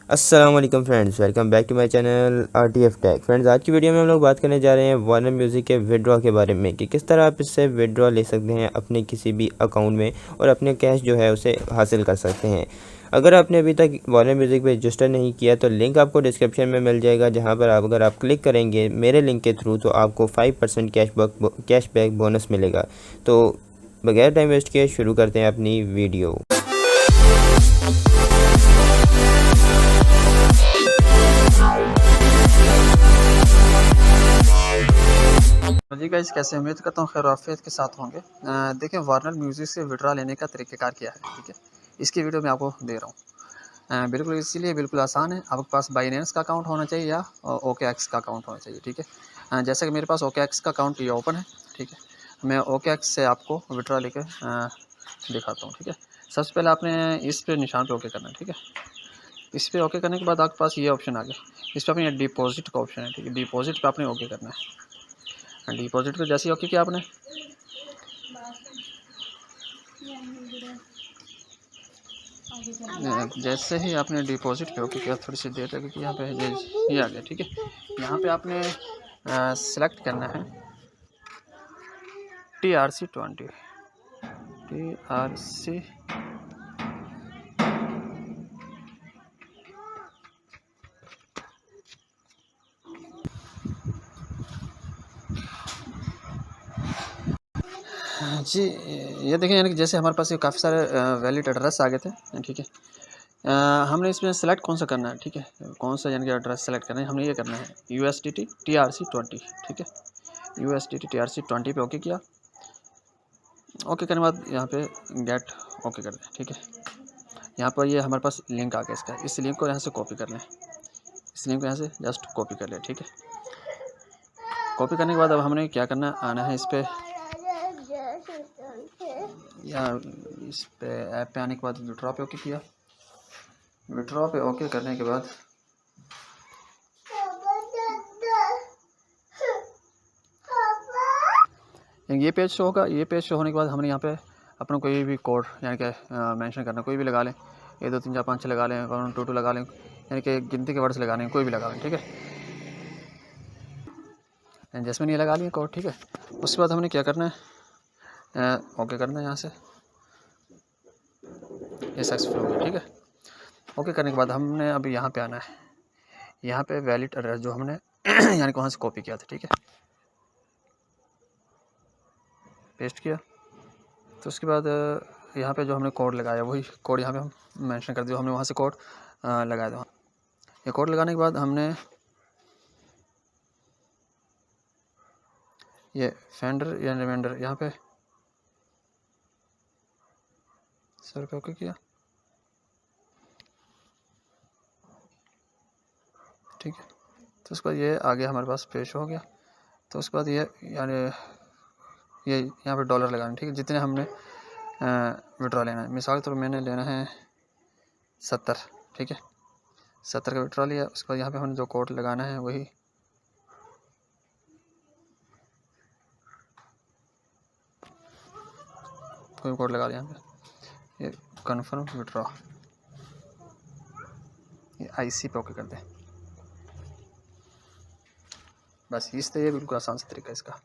अस्सलाम वालेकुम friends, welcome back to my channel RTF tech. Friends, आज की वीडियो में हम लोग बात करने जा रहे हैं वार्नर म्यूज़िक के विड्रॉ के बारे में कि किस तरह आप इससे विड्रॉ ले सकते हैं अपने किसी भी अकाउंट में और अपने कैश जो है उसे हासिल कर सकते हैं। अगर आपने अभी तक वार्नर म्यूज़िक पे रजिस्टर नहीं किया तो लिंक आपको डिस्क्रिप्शन में मिल जाएगा, जहाँ पर अगर आप क्लिक करेंगे मेरे लिंक के थ्रू तो आपको 5% कैशबैक बोनस मिलेगा। तो बगैर टाइम वेस्ट किए शुरू करते हैं अपनी वीडियो। जी गाइस, कैसे उम्मीद करता हूँ खैर आफियत के साथ होंगे। देखिए, वार्नर म्यूज़िक से विड्रा लेने का तरीक़ेकार क्या है, ठीक है, इसकी वीडियो मैं आपको दे रहा हूँ। बिल्कुल इसीलिए बिल्कुल आसान है। आपके पास बाइनेंस का अकाउंट होना चाहिए या OKX का अकाउंट होना चाहिए, ठीक है। जैसे कि मेरे पास OKX का अकाउंट ये ओपन है, ठीक है। मैं OKX से आपको विड्रा लेकर दिखाता हूँ, ठीक है। सबसे पहले आपने इस पर निशान पे ओके करना है, ठीक है। इस पर ओके करने के बाद आपके पास ये ऑप्शन आ गया, इस पर अपने डिपॉजिट का ऑप्शन है, ठीक है। डिपॉजिट पर आपने ओके करना है। डिपॉजिट पे जैसे ही ओके किया आपने, जैसे ही आपने डिपॉजिट पे ओके किया, थोड़ी सी देर लगी कि यहाँ पे ये आ गया, ठीक है। यहाँ पे आपने सेलेक्ट करना है TRC20 TRC जी। ये देखें, यानी कि जैसे हमारे पास ये काफ़ी सारे वैलिड एड्रेस आ गए थे, ठीक है। हमने इसमें सेलेक्ट कौन सा करना है, ठीक है, कौन सा यानी कि एड्रेस सेलेक्ट करना है, हमने ये करना है USDT TRC20, ठीक है। USDT TRC20 पे ओके किया। ओके करने के बाद यहाँ पे गेट ओके कर दें, ठीक है। यहाँ पर ये हमारे पास लिंक आ गया इसका, इस लिंक को यहाँ से कॉपी कर लें, इस लिंक को यहाँ से जस्ट कॉपी कर लें, ठीक है। कॉपी करने के बाद अब हमने क्या करना है, आना है इस पर, या इस पे ऐप पे आने के बाद विड्रॉ पे ओके किया। विड्रॉ पे ओके करने के बाद ये पेज शो होगा। ये पेज शो होने के बाद हमने यहाँ पे अपना कोई भी कोड यानी कि मेंशन करना, कोई भी लगा लें, 1 2 3 4 5 6 लगा लें, 1 2 2 लगा लें, यानी कि गिनती के वर्ड्स लगा लें, कोई भी लगा लें, ठीक है। जैसे मैंने ये लगा लिया कोड, ठीक है। उसके बाद हमने क्या करना है, ओके करना है यहाँ से, ये सक्सेसफुल हो गया, ठीक है। ओके करने के बाद हमने अब यहाँ पे आना है, यहाँ पे वैलिड एड्रेस जो हमने यानी कि वहाँ से कॉपी किया था, ठीक है, पेस्ट किया। तो उसके बाद यहाँ पे जो हमने कोड लगाया वही कोड यहाँ पे हम मेंशन कर दिया, हमने वहाँ से कोड लगाया था। ये कोड लगाने के बाद हमने ये फेंडर या रिमाइंडर यहाँ पे सर पे ओके किया, ठीक है। तो उसके बाद ये आगे हमारे पास पेश हो गया। तो उसके बाद ये यानी ये यहाँ पे डॉलर लगाना, ठीक है, जितने हमने विड्रॉ लेना है। मिसाल के तौर पर मैंने लेना है 70, ठीक है, 70 का विड्रॉ लिया। उसके बाद यहाँ पे हमने जो कोड लगाना है वही कोई कोड लगा दिया यहाँ पे, ये कन्फर्म विड्रॉ, ये IC पे ओके कर दें। बस इस तरह, ये बिल्कुल आसान सा तरीका है इसका।